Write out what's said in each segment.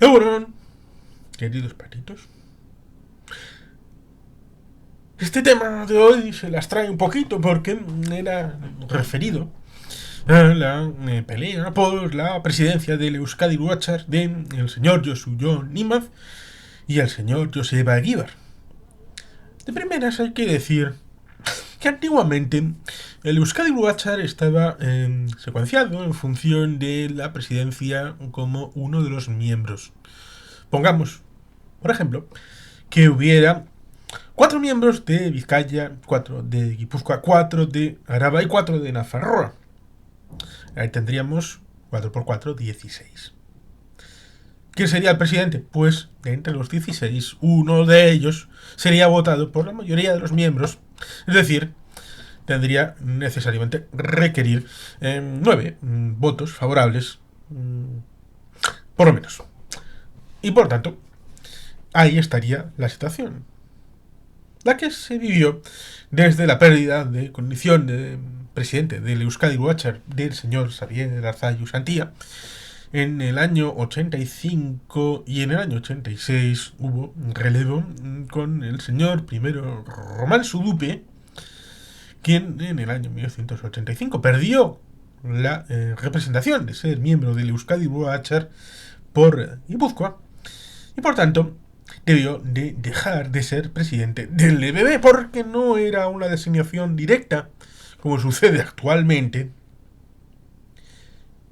Bueno, queridos patitos, este tema de hoy se las trae un poquito porque era referido a la pelea por la presidencia del Euskadi Batzar de el señor Josu Jon Nimaz y el señor Joseba Egibar. De primeras hay que decir que antiguamente el Euskadi Batzar estaba secuenciado en función de la presidencia como uno de los miembros. Pongamos, por ejemplo, que hubiera 4 miembros de Vizcaya, 4 de Guipúzcoa, 4 de Araba y 4 de Nafarroa. Ahí tendríamos 4 por 4, 16. ¿Quién sería el presidente? Pues de entre los 16, uno de ellos sería votado por la mayoría de los miembros. Es decir, tendría necesariamente requerir 9 votos favorables, por lo menos. Y por tanto, ahí estaría la situación. La que se vivió desde la pérdida de condición de presidente del Euskadi Batzar del señor Xavier Arzalluz Antía en el año 85 y en el año 86 hubo relevo con el señor primero Román Sudupe, quien en el año 1985 perdió la representación de ser miembro del Euskadi Batzar por Guipúzcoa y por tanto debió de dejar de ser presidente del EBB porque no era una designación directa como sucede actualmente,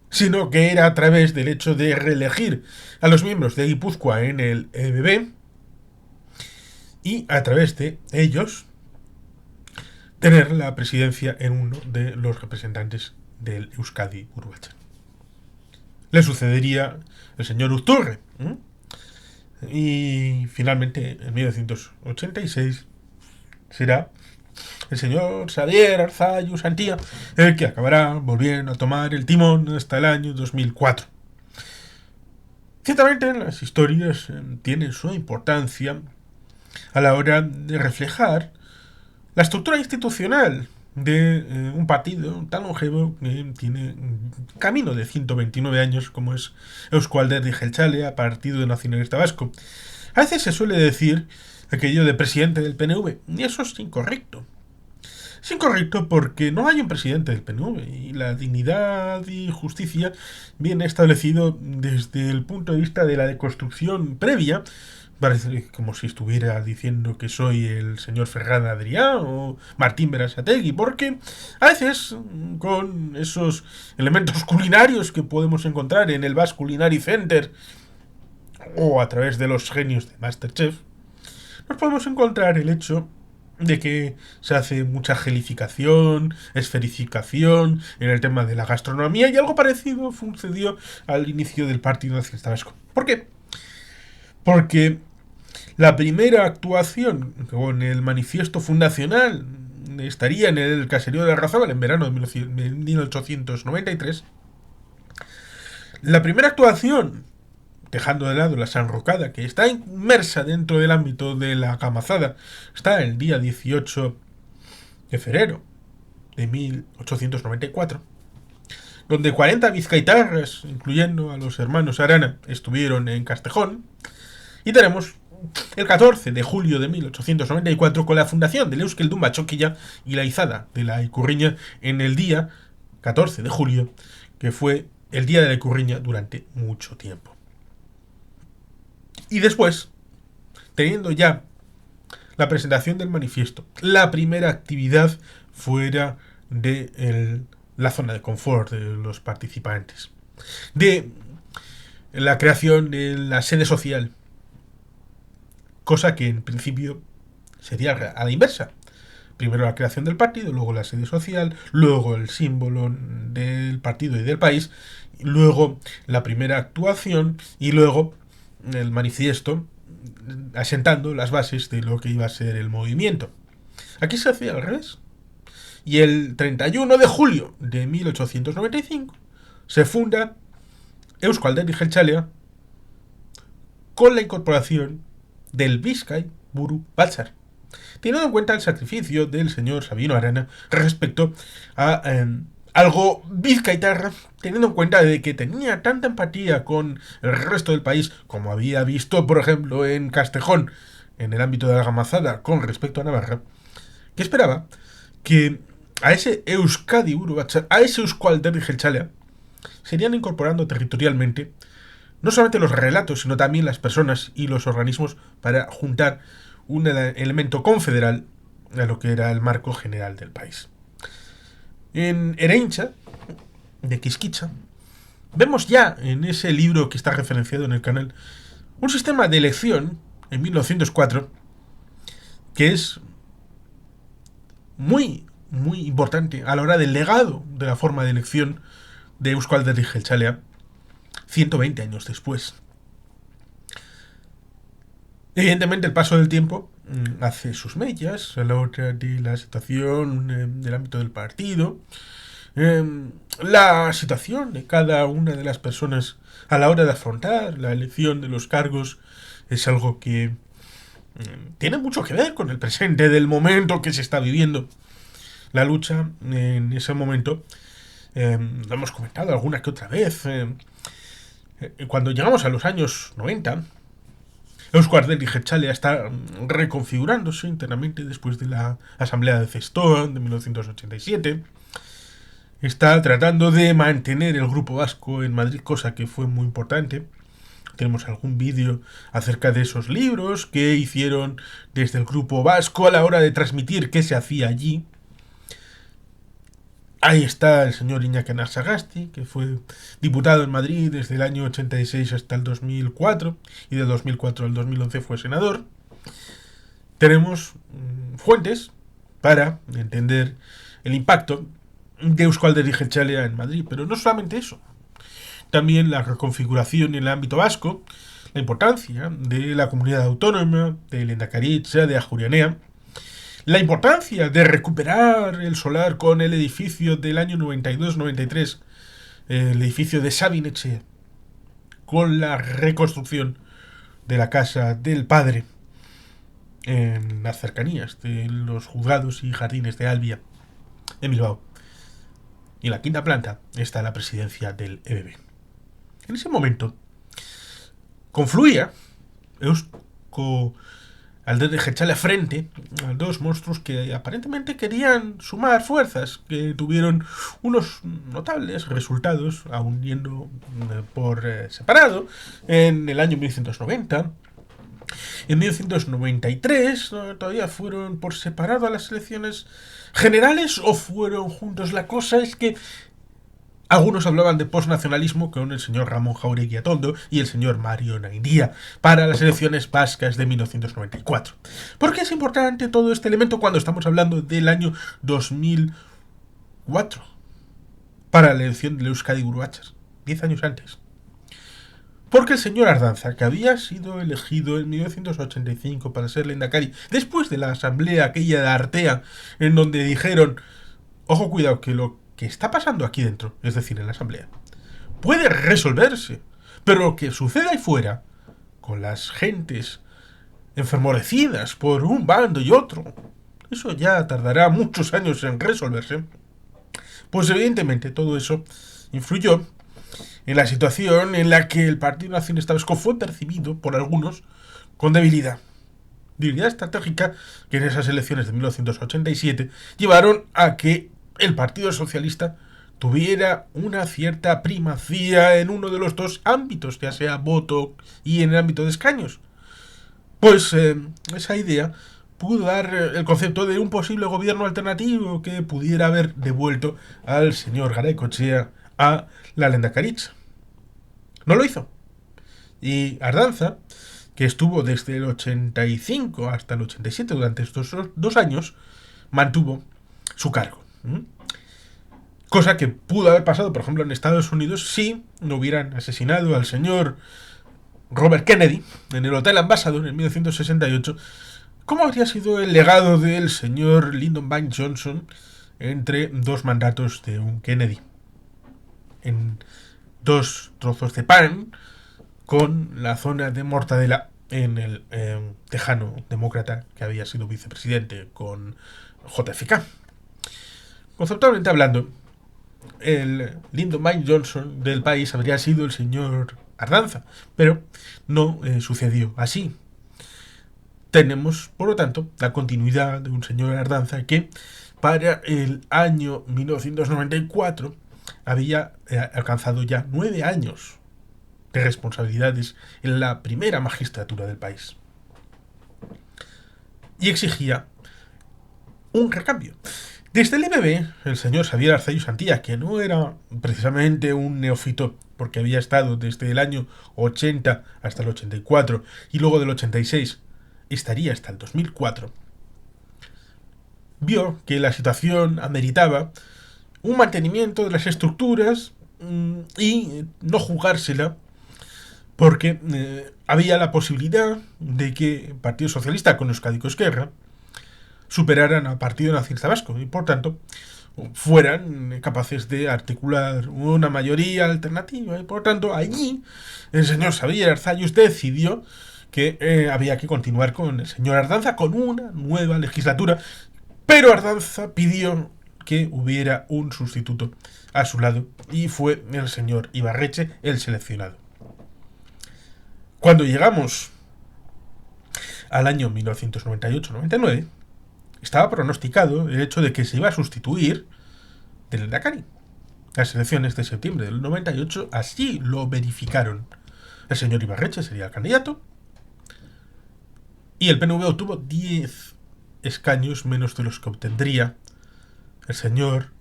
sino que era a través del hecho de reelegir a los miembros de Guipúzcoa en el EBB y a través de ellos tener la presidencia en uno de los representantes del Euskadi Batzar. Le sucedería el señor Uzturre, y finalmente en 1986 será el señor Xavier Arzalluz Antía el que acabará volviendo a tomar el timón hasta el año 2004. Ciertamente las historias tienen su importancia a la hora de reflejar la estructura institucional de un partido tan longevo que tiene camino de 129 años como es Euzko Alderdi Jeltzalea, Partido Nacionalista Vasco. A veces se suele decir aquello de presidente del PNV, y eso es incorrecto. Es incorrecto porque no hay un presidente del PNV y la dignidad y justicia viene establecido desde el punto de vista de la deconstrucción previa. Parece como si estuviera diciendo que soy el señor Ferran Adrià o Martín Berasategui, porque a veces con esos elementos culinarios que podemos encontrar en el Basque Culinary Center o a través de los genios de MasterChef, nos podemos encontrar el hecho de que se hace mucha gelificación, esferificación en el tema de la gastronomía, y algo parecido sucedió al inicio del Partido Nacionalista Vasco. ¿Por qué? Porque la primera actuación con el manifiesto fundacional estaría en el caserío de Larrazábal en verano de 1893. La primera actuación, dejando de lado la sanrocada, que está inmersa dentro del ámbito de la camazada, está el día 18 de febrero de 1894, donde 40 vizcaitarras, incluyendo a los hermanos Arana, estuvieron en Castejón. Y tenemos el 14 de julio de 1894 con la fundación del Euskeldun Bachoquilla y la izada de la Ikurriña en el día 14 de julio, que fue el día de la Ikurriña durante mucho tiempo. Y después, teniendo ya la presentación del manifiesto, la primera actividad fuera de la zona de confort de los participantes, de la creación de la sede social, cosa que en principio sería a la inversa. Primero la creación del partido, luego la sede social, luego el símbolo del partido y del país, luego la primera actuación y luego el manifiesto asentando las bases de lo que iba a ser el movimiento. Aquí se hacía al revés. Y el 31 de julio de 1895 se funda Euzko Alderdi Jeltzalea con la incorporación del Bizkai Buru Batzar, teniendo en cuenta el sacrificio del señor Sabino Arana respecto a algo bizcaitarra, teniendo en cuenta de que tenía tanta empatía con el resto del país, como había visto, por ejemplo, en Castejón, en el ámbito de la Gamazada, con respecto a Navarra, que esperaba que a ese Euskadi Buru Batzar, a ese Euskalderri Jeltzalea, se irían incorporando territorialmente no solamente los relatos, sino también las personas y los organismos para juntar un elemento confederal a lo que era el marco general del país. En Ereincha, de Quisquicha, vemos ya en ese libro que está referenciado en el canal un sistema de elección en 1904 que es muy importante a la hora del legado de la forma de elección de Euskalderri Jeltzalea 120 años después. Evidentemente el paso del tiempo hace sus mellas a la hora de la situación del ámbito del partido, la situación de cada una de las personas a la hora de afrontar la elección de los cargos es algo que tiene mucho que ver con el presente del momento que se está viviendo. La lucha en ese momento, lo hemos comentado alguna que otra vez, cuando llegamos a los años 90, Euskalderri Jeltzalea está reconfigurándose internamente después de la Asamblea de Zestoa de 1987. Está tratando de mantener el grupo vasco en Madrid, cosa que fue muy importante. Tenemos algún vídeo acerca de esos libros que hicieron desde el grupo vasco a la hora de transmitir qué se hacía allí. Ahí está el señor Iñaki Anasagasti, que fue diputado en Madrid desde el año 86 hasta el 2004, y de 2004 al 2011 fue senador. Tenemos fuentes para entender el impacto de Euskalderri Jeltzalea en Madrid, pero no solamente eso. También la reconfiguración en el ámbito vasco, la importancia de la comunidad autónoma, de Lehendakaritza, de Ajuria-Enea, la importancia de recuperar el solar con el edificio del año 92-93, el edificio de Sabin Etxea, con la reconstrucción de la casa del padre en las cercanías de los juzgados y jardines de Albia, en Bilbao. Y en la quinta planta está la presidencia del EBB. En ese momento confluía Euskalderri Jeltzalea frente a dos monstruos que aparentemente querían sumar fuerzas, que tuvieron unos notables resultados, aun yendo por separado, en el año 1990. En 1993 todavía fueron por separado a las elecciones generales o fueron juntos. La cosa es que algunos hablaban de postnacionalismo con el señor Ramón Jáuregui Atondo y el señor Mario Naindia para las elecciones vascas de 1994. ¿Por qué es importante todo este elemento cuando estamos hablando del año 2004? Para la elección de Euskadi Buru Batzar, 10 años antes. Porque el señor Ardanza, que había sido elegido en 1985 para ser lehendakari, después de la asamblea aquella de Artea, en donde dijeron, ojo cuidado, que lo que está pasando aquí dentro, es decir, en la asamblea, puede resolverse, pero lo que sucede ahí fuera, con las gentes enfervorecidas por un bando y otro, eso ya tardará muchos años en resolverse. Pues evidentemente todo eso influyó en la situación en la que el Partido Nacionalista Vasco fue percibido por algunos con debilidad. Debilidad estratégica que en esas elecciones de 1987 llevaron a que el Partido Socialista tuviera una cierta primacía en uno de los dos ámbitos, ya sea voto y en el ámbito de escaños. Pues esa idea pudo dar el concepto de un posible gobierno alternativo que pudiera haber devuelto al señor Garaikoetxea a la lehendakaritza. No lo hizo. Y Ardanza, que estuvo desde el 85 hasta el 87 durante estos 2 años, mantuvo su cargo. Cosa que pudo haber pasado, por ejemplo, en Estados Unidos si no hubieran asesinado al señor Robert Kennedy en el Hotel Ambassador en 1968. ¿Cómo habría sido el legado del señor Lyndon B. Johnson entre dos mandatos de un Kennedy? En 2 trozos de pan con la zona de mortadela en el tejano demócrata que había sido vicepresidente con JFK. Conceptualmente hablando, el lindo Mike Johnson del país habría sido el señor Ardanza, pero no sucedió así. Tenemos, por lo tanto, la continuidad de un señor Ardanza que para el año 1994 había alcanzado ya 9 años de responsabilidades en la primera magistratura del país. Y exigía un recambio. Desde el EBB, el señor Xavier Arzalluz Santía, que no era precisamente un neófito, porque había estado desde el año 80 hasta el 84 y luego del 86 estaría hasta el 2004, vio que la situación ameritaba un mantenimiento de las estructuras y no jugársela, porque había la posibilidad de que el Partido Socialista con Euskadiko Ezkerra superaran al Partido Nacionalista Vasco y por tanto fueran capaces de articular una mayoría alternativa, y por tanto allí el señor Xavier Arzalluz decidió que había que continuar con el señor Ardanza con una nueva legislatura, pero Ardanza pidió que hubiera un sustituto a su lado y fue el señor Ibarretxe el seleccionado. Cuando llegamos al año 1998-99, estaba pronosticado el hecho de que se iba a sustituir del Lehendakari. Las elecciones de septiembre del 98 así lo verificaron. El señor Ibarretxe sería el candidato y el PNV obtuvo 10 escaños menos de los que obtendría el señor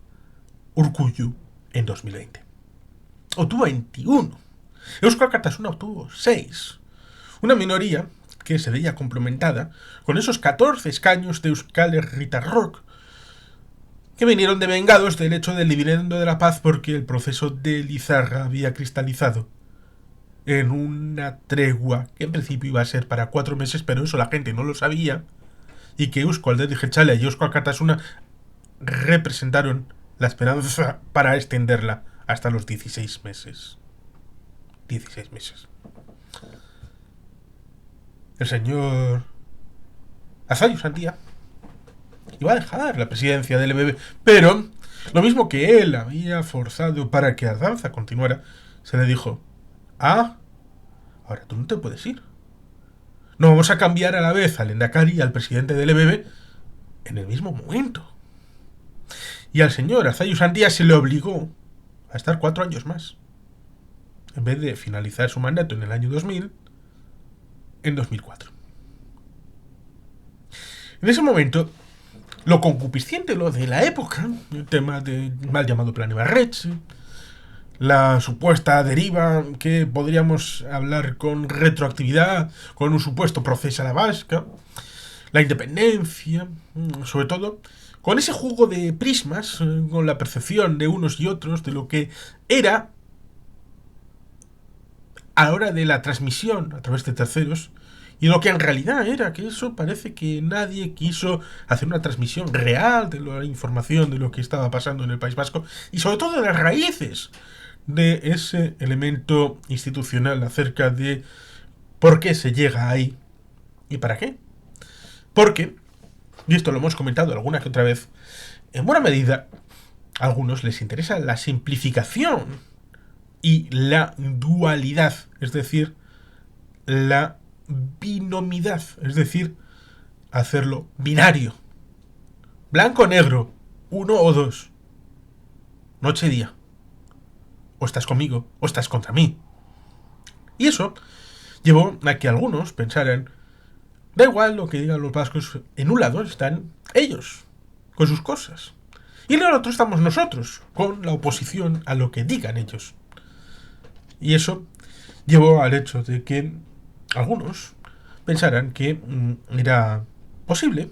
Urkullu en 2020. Obtuvo 21. Eusko Alkartasuna obtuvo 6. Una minoría que se veía complementada con esos 14 escaños de Euskal Herritarrok que vinieron devengados del hecho del dividendo de la paz, porque el proceso de Lizarra había cristalizado en una tregua que en principio iba a ser para 4 meses, pero eso la gente no lo sabía, y que Eusko Alderdi Jeltzalea y Eusko Alkartasuna representaron la esperanza para extenderla hasta los 16 meses. 16 meses. El señor Arzalluz Santía iba a dejar la presidencia del EBB, pero lo mismo que él había forzado para que Ardanza continuara, se le dijo: ahora tú no te puedes ir. No vamos a cambiar a la vez al Lehendakari y al presidente del EBB en el mismo momento. Y al señor Arzalluz Santía se le obligó a estar 4 años más, en vez de finalizar su mandato en el año 2000, en 2004. En ese momento, lo concupisciente, lo de la época, el tema del mal llamado Plan Ibarretxe, la supuesta deriva que podríamos hablar con retroactividad, con un supuesto proceso a la vasca, la independencia, sobre todo con ese juego de prismas, con la percepción de unos y otros de lo que era a la hora de la transmisión a través de terceros, y lo que en realidad era, que eso parece que nadie quiso hacer una transmisión real de la información de lo que estaba pasando en el País Vasco, y sobre todo de las raíces de ese elemento institucional acerca de por qué se llega ahí y para qué. Porque, y esto lo hemos comentado alguna que otra vez, en buena medida a algunos les interesa la simplificación y la dualidad, es decir, la binomidad, es decir, hacerlo binario, blanco-negro, 1 o 2, noche-día, o estás conmigo o estás contra mí. Y eso llevó a que algunos pensaran: da igual lo que digan los vascos, en un lado están ellos, con sus cosas, y en el otro estamos nosotros, con la oposición a lo que digan ellos. Y eso llevó al hecho de que algunos pensaran que era posible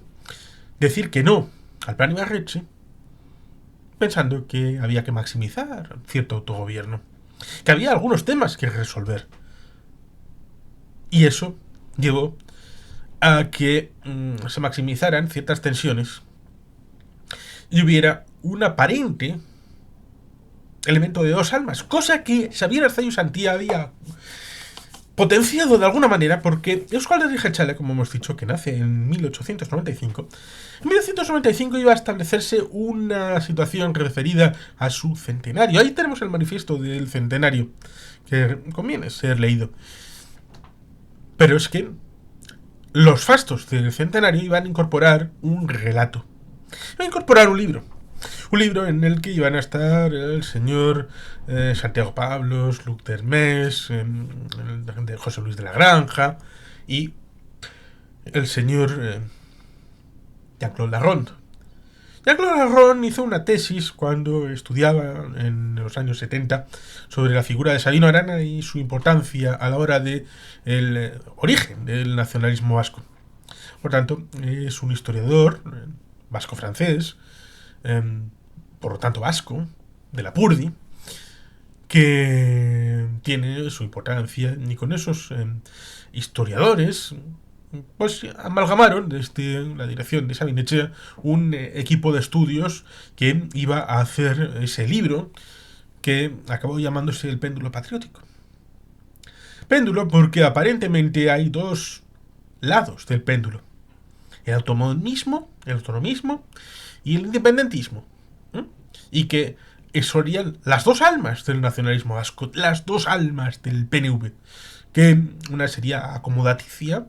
decir que no al Plan Ibarretxe, pensando que había que maximizar cierto autogobierno, que había algunos temas que resolver. Y eso llevó a que se maximizaran ciertas tensiones y hubiera un aparente elemento de dos almas, cosa que Xavier Arzalluz Santía había potenciado de alguna manera porque Euskal Herria Jeltzalea, como hemos dicho, que nace en 1895, en 1995 iba a establecerse una situación referida a su centenario. Ahí tenemos el manifiesto del centenario, que conviene ser leído. Pero es que los fastos del centenario iban a incorporar un relato. Iban a incorporar un libro. Un libro en el que iban a estar el señor Santiago Pablos, Luc Dermés, José Luis de la Granja y el señor Jean-Claude Larrond. Jean-Claude Larrond hizo una tesis cuando estudiaba en los años 70 sobre la figura de Sabino Arana y su importancia a la hora de el origen del nacionalismo vasco. Por tanto, es un historiador vasco-francés, por lo tanto vasco, de la Purdi, que tiene su importancia, y con esos historiadores pues amalgamaron desde la dirección de Sabin-Etxea un equipo de estudios que iba a hacer ese libro que acabó llamándose El péndulo patriótico. Péndulo porque aparentemente hay dos lados del péndulo: el autonomismo y el independentismo, y que serían las dos almas del nacionalismo vasco, las dos almas del PNV, que una sería acomodaticia,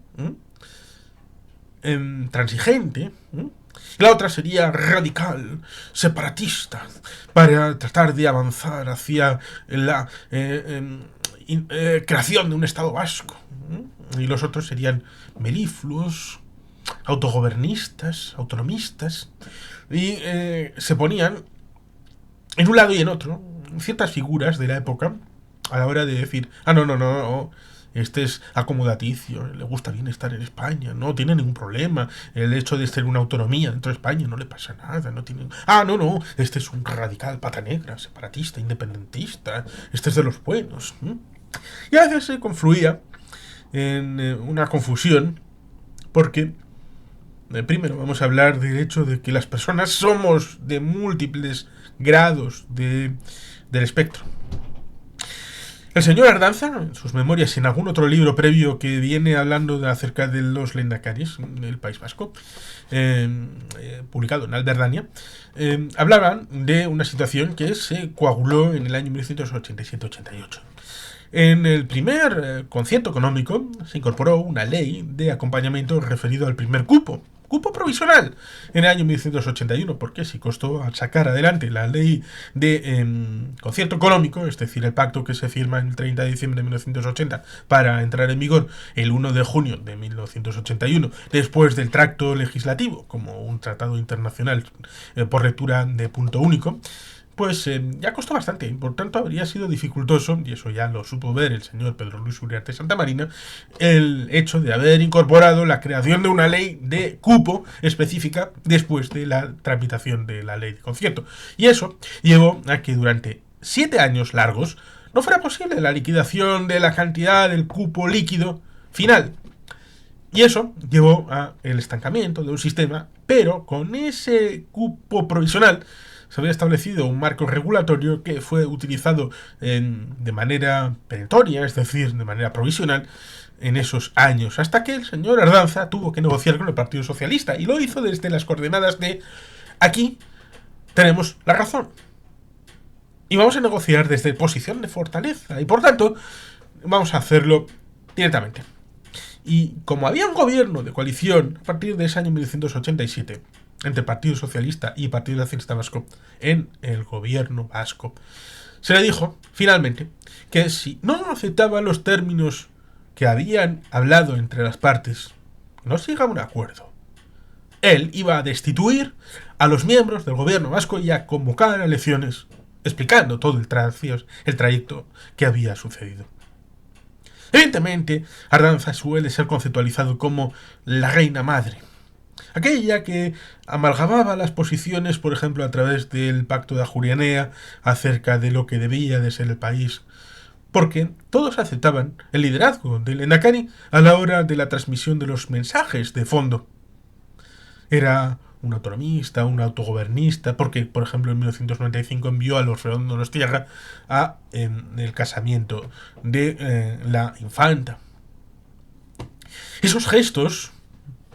transigente, y la otra sería radical, separatista, para tratar de avanzar hacia la creación de un Estado vasco. Y los otros serían melifluos, autogobernistas, autonomistas, y se ponían en un lado y en otro ciertas figuras de la época a la hora de decir, no, este es acomodaticio, le gusta bien estar en España, no tiene ningún problema, el hecho de ser una autonomía dentro de España no le pasa nada, no tiene... no, este es un radical pata negra, separatista, independentista, este es de los buenos. Y a veces se confluía en una confusión, porque primero vamos a hablar del hecho de que las personas somos de múltiples grados del espectro. El señor Ardanza, en sus memorias y en algún otro libro previo que viene hablando acerca de los lehendakaris del País Vasco, publicado en Alberdania, hablaban de una situación que se coaguló en el año 1987-88. En el primer concierto económico se incorporó una ley de acompañamiento referido al primer cupo provisional en el año 1981, porque sí costó sacar adelante la ley de concierto económico, es decir, el pacto que se firma el 30 de diciembre de 1980 para entrar en vigor el 1 de junio de 1981, después del tracto legislativo como un tratado internacional por lectura de punto único. Pues ya costó bastante, por tanto habría sido dificultoso, y eso ya lo supo ver el señor Pedro Luis Uriarte Santamarina, el hecho de haber incorporado la creación de una ley de cupo específica después de la tramitación de la ley de concierto. Y eso llevó a que durante 7 años largos no fuera posible la liquidación de la cantidad del cupo líquido final. Y eso llevó a el estancamiento de un sistema, pero con ese cupo provisional se había establecido un marco regulatorio que fue utilizado de manera perentoria, es decir, de manera provisional, en esos años, hasta que el señor Ardanza tuvo que negociar con el Partido Socialista, y lo hizo desde las coordenadas de aquí tenemos la razón. Y vamos a negociar desde posición de fortaleza, y por tanto, vamos a hacerlo directamente. Y como había un gobierno de coalición a partir de ese año 1987, entre Partido Socialista y Partido Nacionalista Vasco en el gobierno vasco, se le dijo, finalmente, que si no aceptaba los términos que habían hablado entre las partes, no se llegaba a un acuerdo, él iba a destituir a los miembros del gobierno vasco y a convocar a elecciones, explicando todo el trayecto que había sucedido. Evidentemente, Ardanza suele ser conceptualizado como la reina madre, aquella que amalgamaba las posiciones, por ejemplo, a través del Pacto de Ajurianea acerca de lo que debía de ser el país, porque todos aceptaban el liderazgo del lehendakari a la hora de la transmisión de los mensajes de fondo. Era un autonomista, un autogobernista, porque, por ejemplo, en 1995 envió a los Redondos Tierra a el casamiento de la infanta. Esos gestos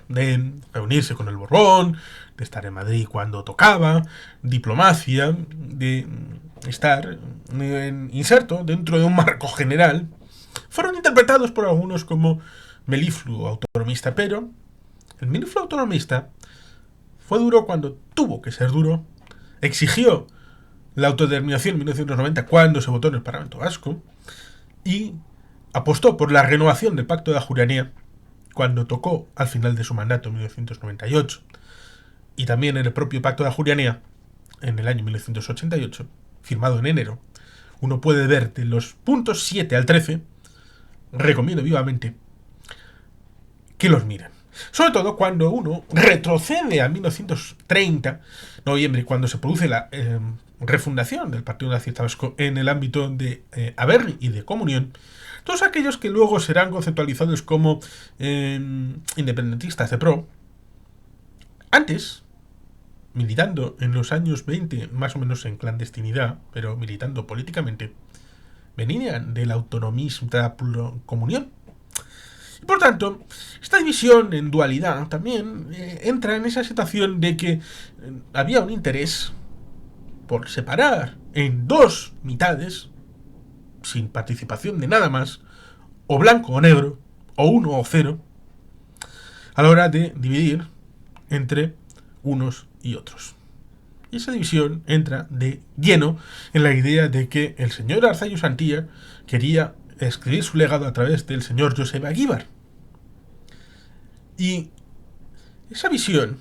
de reunirse con el Borbón, de estar en Madrid cuando tocaba, diplomacia, de estar inserto dentro de un marco general, fueron interpretados por algunos como melifluo autonomista, pero el melifluo autonomista fue duro cuando tuvo que ser duro, exigió la autodeterminación en 1990 cuando se votó en el Parlamento Vasco y apostó por la renovación del Pacto de Ajuria cuando tocó al final de su mandato en 1998 y también en el propio Pacto de Ajuria en el año 1988, firmado en enero. Uno puede ver de los puntos 7 al 13, recomiendo vivamente que los miren. Sobre todo cuando uno retrocede a 1930, noviembre, cuando se produce la refundación del Partido Nacionalista Vasco en el ámbito de Aberri y de Comunión, todos aquellos que luego serán conceptualizados como independentistas de pro, antes, militando en los años 20, más o menos en clandestinidad, pero militando políticamente, venían del autonomismo de la comunión. Y por tanto, esta división en dualidad también entra en esa situación de que había un interés por separar en dos mitades, sin participación de nada más, o blanco o negro, o uno o cero, a la hora de dividir entre unos y otros. Y esa división entra de lleno en la idea de que el señor Arzallus Antía quería escribir su legado a través del señor Joseba Eguíbar. Y esa visión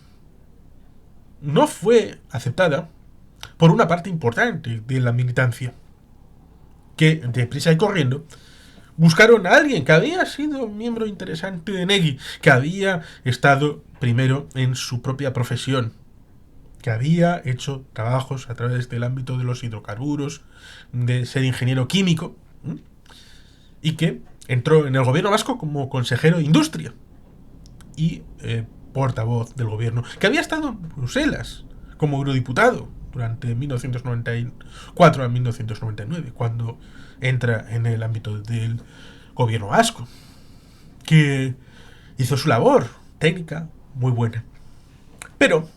no fue aceptada por una parte importante de la militancia, que deprisa y corriendo buscaron a alguien que había sido miembro interesante de Negui, que había estado primero en su propia profesión, que había hecho trabajos a través del ámbito de los hidrocarburos, de ser ingeniero químico, y que entró en el gobierno vasco como consejero de industria y portavoz del gobierno, que había estado en Bruselas como eurodiputado durante 1994 a 1999, cuando entra en el ámbito del gobierno vasco, que hizo su labor técnica muy buena. Pero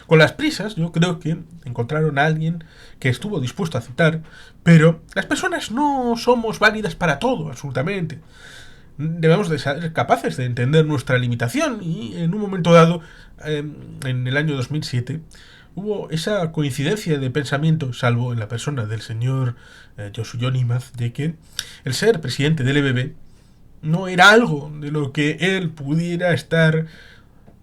con las prisas yo creo que encontraron a alguien que estuvo dispuesto a aceptar, pero las personas no somos válidas para todo, absolutamente. Debemos de ser capaces de entender nuestra limitación y en un momento dado, en el año 2007, hubo esa coincidencia de pensamiento, salvo en la persona del señor Josu Imaz, de que el ser presidente del EBB no era algo de lo que él pudiera estar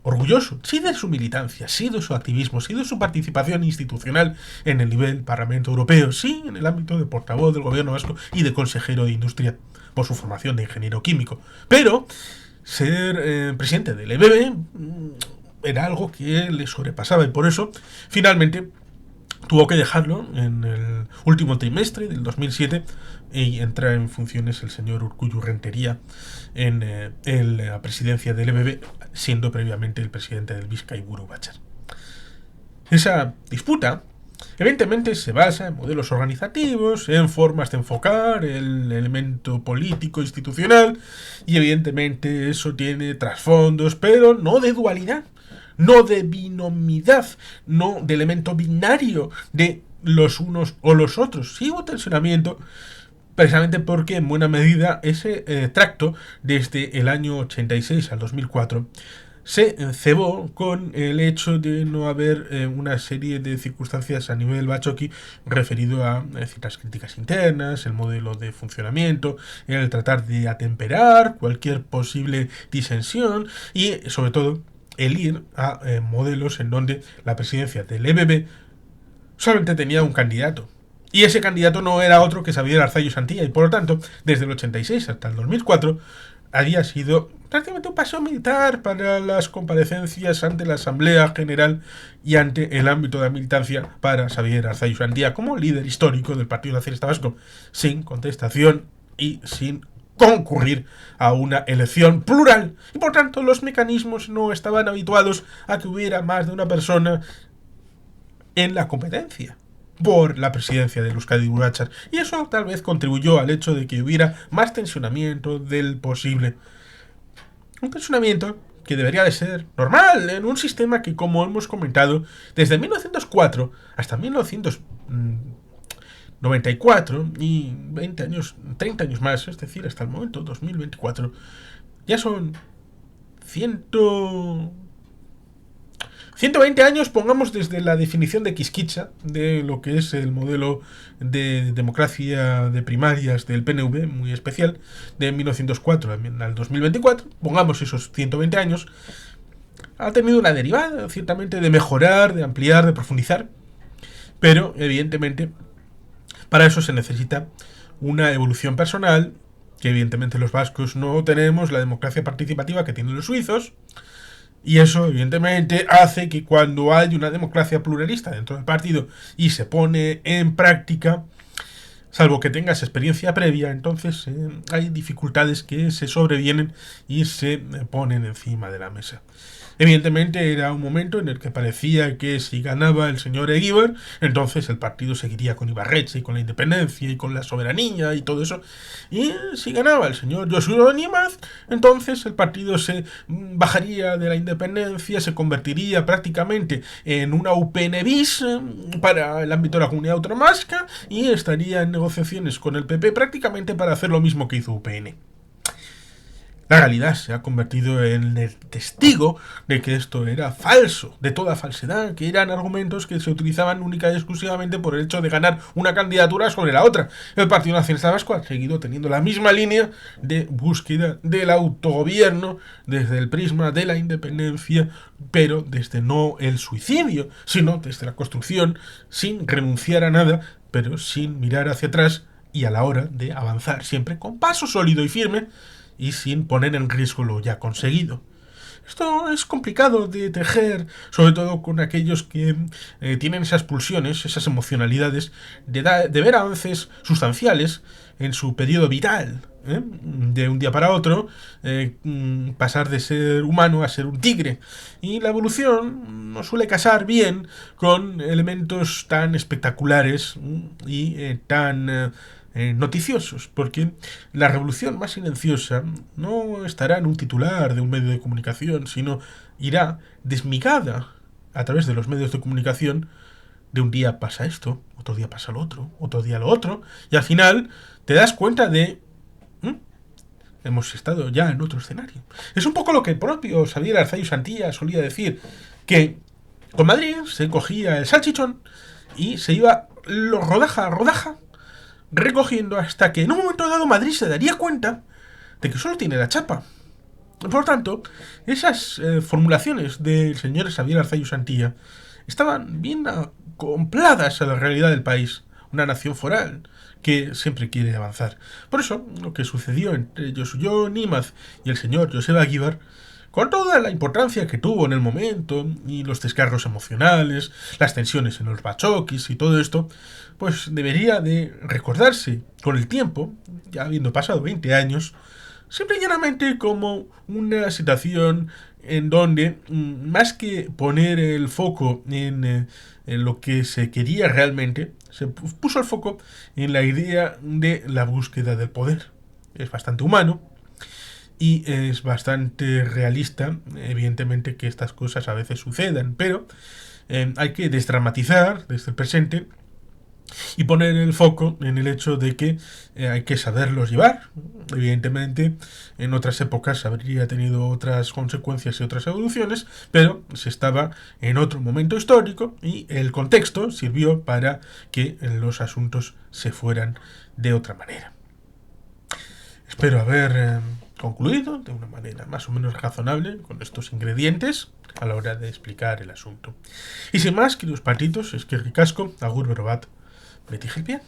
orgulloso, sí de su militancia, sí de su activismo, sí de su participación institucional en el nivel Parlamento Europeo, sí en el ámbito de portavoz del gobierno vasco y de consejero de industria por su formación de ingeniero químico. Pero ser presidente del EBB era algo que le sobrepasaba y por eso finalmente tuvo que dejarlo en el último trimestre del 2007 y entra en funciones el señor Urkullu Rentería en la presidencia del EBB, siendo previamente el presidente del Bizkaiburu Batzar. Esa disputa evidentemente se basa en modelos organizativos, en formas de enfocar el elemento político institucional y evidentemente eso tiene trasfondos, pero no de dualidad, no de binomidad, no de elemento binario de los unos o los otros. Sí hubo tensionamiento, precisamente porque en buena medida ese tracto desde el año 86 al 2004 se cebó con el hecho de no haber una serie de circunstancias a nivel Bachoqui referido a ciertas críticas internas, el modelo de funcionamiento, el tratar de atemperar cualquier posible disensión y sobre todo el ir a modelos en donde la presidencia del EBB solamente tenía un candidato. Y ese candidato no era otro que Xavier Arzallus Antía, y por lo tanto, desde el 86 hasta el 2004, había sido prácticamente un paseo militar para las comparecencias ante la Asamblea General y ante el ámbito de la militancia para Xavier Arzallus Antía como líder histórico del Partido Nacionalista Vasco, sin contestación y sin concurrir a una elección plural. Y por tanto, los mecanismos no estaban habituados a que hubiera más de una persona en la competencia por la presidencia de Euskadi-Buru Batzar, y eso tal vez contribuyó al hecho de que hubiera más tensionamiento del posible. Un pensamiento que debería de ser normal en un sistema que, como hemos comentado, desde 1904 hasta 1994 y 20 años, 30 años más, es decir, hasta el momento 2024, ya son 120 años, pongamos, desde la definición de Quisquicha, de lo que es el modelo de democracia de primarias del PNV, muy especial, de 1904 al 2024, pongamos esos 120 años, ha tenido una derivada, ciertamente, de mejorar, de ampliar, de profundizar, pero, evidentemente, para eso se necesita una evolución personal, que evidentemente los vascos no tenemos la democracia participativa que tienen los suizos, y eso, evidentemente, hace que cuando hay una democracia pluralista dentro del partido y se pone en práctica, salvo que tengas experiencia previa, entonces hay dificultades que se sobrevienen y se ponen encima de la mesa. Evidentemente era un momento en el que parecía que si ganaba el señor Eguíbar, entonces el partido seguiría con Ibarretxe y con la independencia y con la soberanía y todo eso. Y si ganaba el señor Josu Nímaz, entonces el partido se bajaría de la independencia, se convertiría prácticamente en una UPN bis para el ámbito de la comunidad autónoma vasca y estaría en negociaciones con el PP prácticamente para hacer lo mismo que hizo UPN. La realidad se ha convertido en el testigo de que esto era falso, de toda falsedad, que eran argumentos que se utilizaban única y exclusivamente por el hecho de ganar una candidatura sobre la otra. El Partido Nacionalista Vasco ha seguido teniendo la misma línea de búsqueda del autogobierno desde el prisma de la independencia, pero desde no el suicidio, sino desde la construcción, sin renunciar a nada, pero sin mirar hacia atrás y a la hora de avanzar siempre con paso sólido y firme, y sin poner en riesgo lo ya conseguido. Esto es complicado de tejer, sobre todo con aquellos que tienen esas pulsiones, esas emocionalidades, de ver avances sustanciales en su periodo vital, de un día para otro, pasar de ser humano a ser un tigre. Y la evolución no suele casar bien con elementos tan espectaculares y tan noticiosos, porque la revolución más silenciosa no estará en un titular de un medio de comunicación, sino irá desmigada a través de los medios de comunicación. De un día pasa esto, otro día pasa lo otro, y al final te das cuenta de hemos estado ya en otro escenario. Es un poco lo que el propio Xavier Arzalluz Santía solía decir, que con Madrid se cogía el salchichón y se iba rodaja a rodaja recogiendo hasta que en un momento dado Madrid se daría cuenta de que solo tiene la chapa. Por tanto, esas formulaciones del señor Xavier Arzalluz Santía estaban bien acopladas a la realidad del país, una nación foral que siempre quiere avanzar. Por eso, lo que sucedió entre Josu Nímaz y el señor Joseba Eguíbar, con toda la importancia que tuvo en el momento, y los descargos emocionales, las tensiones en los bachoquis y todo esto, pues debería de recordarse con el tiempo, ya habiendo pasado 20 años, simple y llanamente como una situación en donde, más que poner el foco en lo que se quería realmente, se puso el foco en la idea de la búsqueda del poder. Es bastante humano y es bastante realista, evidentemente, que estas cosas a veces sucedan, pero hay que desdramatizar desde el presente y poner el foco en el hecho de que hay que saberlos llevar. Evidentemente, en otras épocas habría tenido otras consecuencias y otras evoluciones, pero se estaba en otro momento histórico y el contexto sirvió para que los asuntos se fueran de otra manera. Espero haber concluido de una manera más o menos razonable con estos ingredientes a la hora de explicar el asunto. Y sin más, queridos patitos, es que ricasco, agur berobat, Betty Gelpia.